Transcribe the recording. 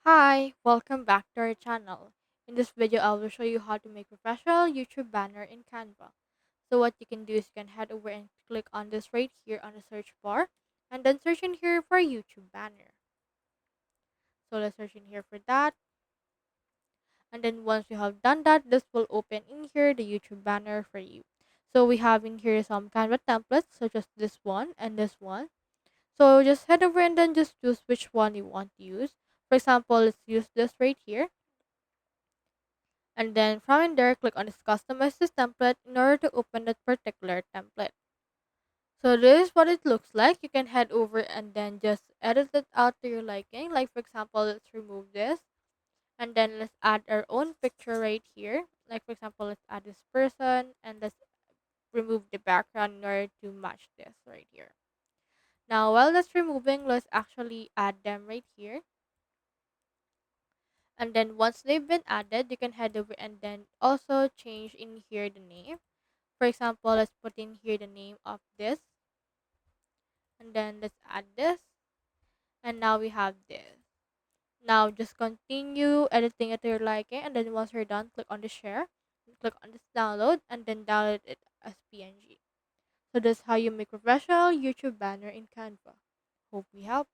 Hi, welcome back to our channel. In this video, I will show you how to make professional YouTube banner in Canva. So what you can do is you can head over and click on this right here on the search bar and then search in here for YouTube banner. So let's search in here for that. And then once you have done that, this will open in here the YouTube banner for you. So we have in here some Canva templates such as this one and this one. So just head over and then just choose which one you want to use. For example, let's use this right here. And then from in there, click on this customize this template in order to open that particular template. So this is what it looks like. You can head over and then just edit it out to your liking. Like for example, let's remove this and then let's add our own picture right here. Like for example, let's add this person and let's remove the background in order to match this right here. Now while that's removing, let's actually add them right here. And then once they've been added, you can head over and then also change in here the name. For example, let's put in here the name of this and then let's add this and now we have this. Now just continue editing it to your liking and then once you're done, click on the share, click on this download and then download it as PNG. So that's how you make professional YouTube banner in Canva. Hope we help.